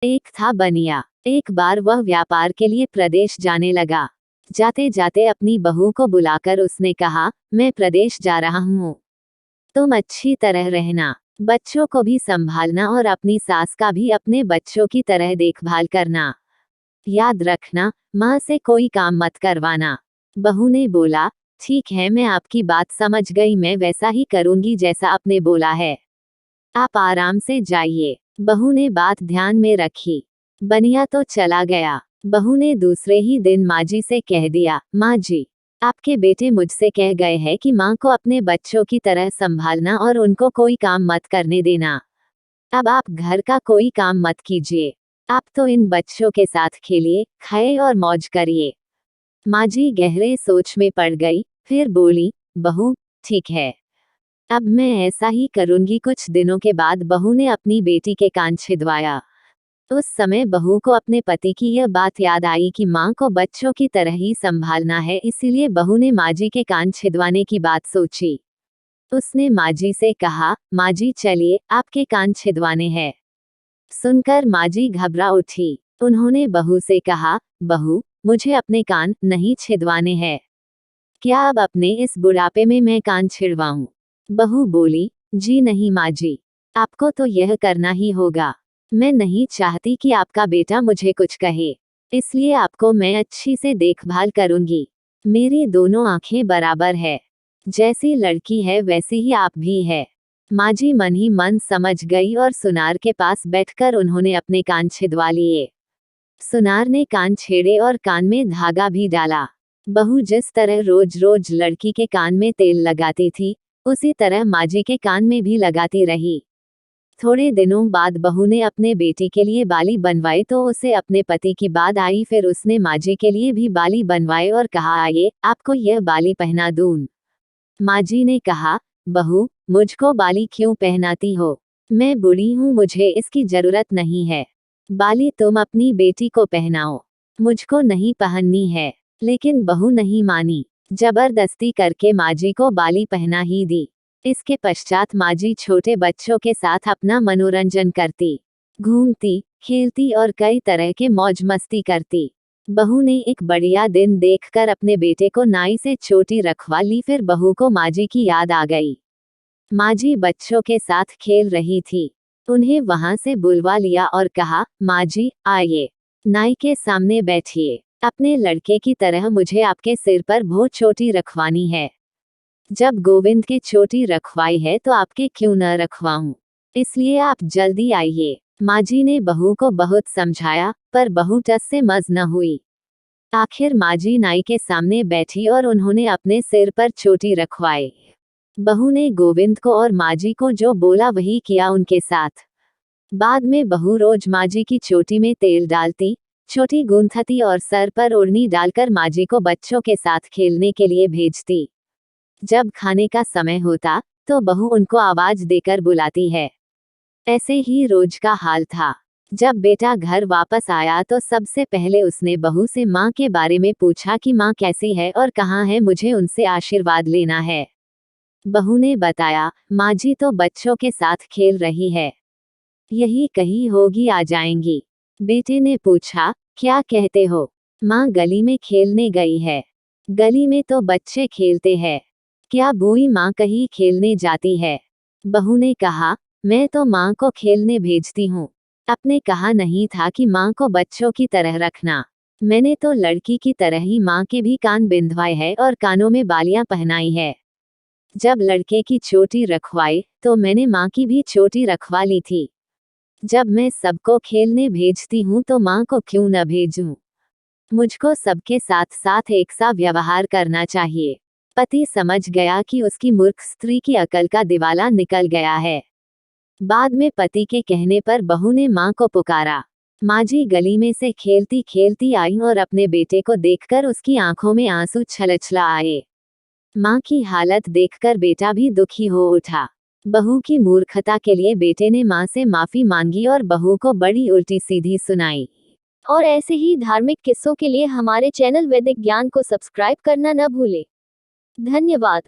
एक था बनिया। एक बार वह व्यापार के लिए प्रदेश जाने लगा। जाते जाते अपनी बहू को बुलाकर उसने कहा, मैं प्रदेश जा रहा हूँ, तुम अच्छी तरह रहना, बच्चों को भी संभालना और अपनी सास का भी अपने बच्चों की तरह देखभाल करना। याद रखना, माँ से कोई काम मत करवाना। बहू ने बोला, ठीक है, मैं आपकी बात समझ गई, मैं वैसा ही करूंगी जैसा आपने बोला है। आप आराम से जाइए। बहू ने बात ध्यान में रखी। बनिया तो चला गया। बहू ने दूसरे ही दिन माँ जी से कह दिया, माँ जी, आपके बेटे मुझसे कह गए हैं कि माँ को अपने बच्चों की तरह संभालना और उनको कोई काम मत करने देना। अब आप घर का कोई काम मत कीजिए, आप तो इन बच्चों के साथ खेलिए, खाए और मौज करिए। माँ जी गहरे सोच में पड़ गई, फिर बोली, बहू, ठीक है, अब मैं ऐसा ही करूंगी। कुछ दिनों के बाद बहू ने अपनी बेटी के कान छिदवाया। उस समय बहू को अपने पति की यह बात याद आई कि माँ को बच्चों की तरह ही संभालना है, इसीलिए बहू ने माँ जी के कान छिदवाने की बात सोची। उसने माँ जी से कहा, माँ जी चलिए, आपके कान छिदवाने हैं। सुनकर माँ जी घबरा उठी। उन्होंने बहू से कहा, बहू, मुझे अपने कान नहीं छिदवाने हैं। क्या अब अपने इस बुढ़ापे में मैं कान छिड़वाऊं? बहू बोली, जी नहीं माँ जी, आपको तो यह करना ही होगा। मैं नहीं चाहती कि आपका बेटा मुझे कुछ कहे, इसलिए आपको मैं अच्छी से देखभाल करूंगी। मेरी दोनों आंखें बराबर है, जैसी लड़की है वैसी ही आप भी है। माँ जी मन ही मन समझ गई और सुनार के पास बैठकर उन्होंने अपने कान छिदवा लिए। सुनार ने कान छेड़े और कान में धागा भी डाला। बहू जिस तरह रोज रोज लड़की के कान में तेल लगाती थी, उसी तरह माँ जी के कान में भी लगाती रही। थोड़े दिनों बाद बहू ने अपने बेटी के लिए बाली बनवाए तो उसे अपने पति की बात आई। फिर उसने माँ जी के लिए भी बाली बनवाए और कहा, आइए, आपको यह बाली पहना दूं। माँ जी ने कहा, बहू, मुझको बाली क्यों पहनाती हो? मैं बूढ़ी हूँ, मुझे इसकी जरूरत नहीं है। बाली तुम अपनी बेटी को पहनाओ, मुझको नहीं पहननी है। लेकिन बहू नहीं मानी, जबरदस्ती करके माँ जी को बाली पहना ही दी। इसके पश्चात माँ जी छोटे बच्चों के साथ अपना मनोरंजन करती, घूमती, खेलती और कई तरह के मौज मस्ती करती। बहू ने एक बढ़िया दिन देखकर अपने बेटे को नाई से चोटी रखवा ली। फिर बहू को माँ जी की याद आ गई। माँ जी बच्चों के साथ खेल रही थी, उन्हें वहां से बुलवा लिया और कहा, माँ जी आइए, नाई के सामने बैठिए। अपने लड़के की तरह मुझे आपके सिर पर वो चोटी रखवानी है। जब गोविंद की चोटी रखवाई है तो आपके क्यों न रखवाऊं? इसलिए आप जल्दी आइए। माँ जी ने बहू को बहुत समझाया, पर बहू टस से मज न हुई। आखिर माँ जी नाई के सामने बैठी और उन्होंने अपने सिर पर चोटी रखवाई। बहू ने गोविंद को और माँ जी को जो बोला वही किया उनके साथ। बाद में बहू रोज माँ जी की चोटी में तेल डालती, चोटी गूंथती और सर पर ओढ़नी डालकर माँ जी को बच्चों के साथ खेलने के लिए भेजती। जब खाने का समय होता तो बहू उनको आवाज देकर बुलाती है। ऐसे ही रोज का हाल था। जब बेटा घर वापस आया तो सबसे पहले उसने बहू से माँ के बारे में पूछा कि माँ कैसी है और कहाँ है, मुझे उनसे आशीर्वाद लेना है। बहू ने बताया, माँ जी तो बच्चों के साथ खेल रही है, यही कहीं होगी, आ जाएंगी। बेटे ने पूछा, क्या कहते हो? माँ गली में खेलने गई है। गली में तो बच्चे खेलते हैं, क्या बूई माँ कहीं खेलने जाती है? बहू ने कहा, मैं तो माँ को खेलने भेजती हूँ, आपने कहा नहीं था कि माँ को बच्चों की तरह रखना। मैंने तो लड़की की तरह ही माँ के भी कान बिंधवाए हैं और कानों में बालियां पहनाई है। जब लड़के की चोटी रखवाई तो मैंने माँ की भी चोटी रखवा ली थी। जब मैं सबको खेलने भेजती हूँ तो माँ को क्यों न भेजूं? मुझको सबके साथ साथ एक सा व्यवहार करना चाहिए। पति समझ गया कि उसकी मूर्ख स्त्री की अकल का दिवाला निकल गया है। बाद में पति के कहने पर बहू ने माँ को पुकारा। माँ जी गली में से खेलती खेलती आई और अपने बेटे को देखकर उसकी आंखों में आंसू छलछला आए। माँ की हालत देखकर बेटा भी दुखी हो उठा। बहू की मूर्खता के लिए बेटे ने माँ से माफी मांगी और बहू को बड़ी उल्टी सीधी सुनाई। और ऐसे ही धार्मिक किस्सों के लिए हमारे चैनल वैदिक ज्ञान को सब्सक्राइब करना न भूलें। धन्यवाद।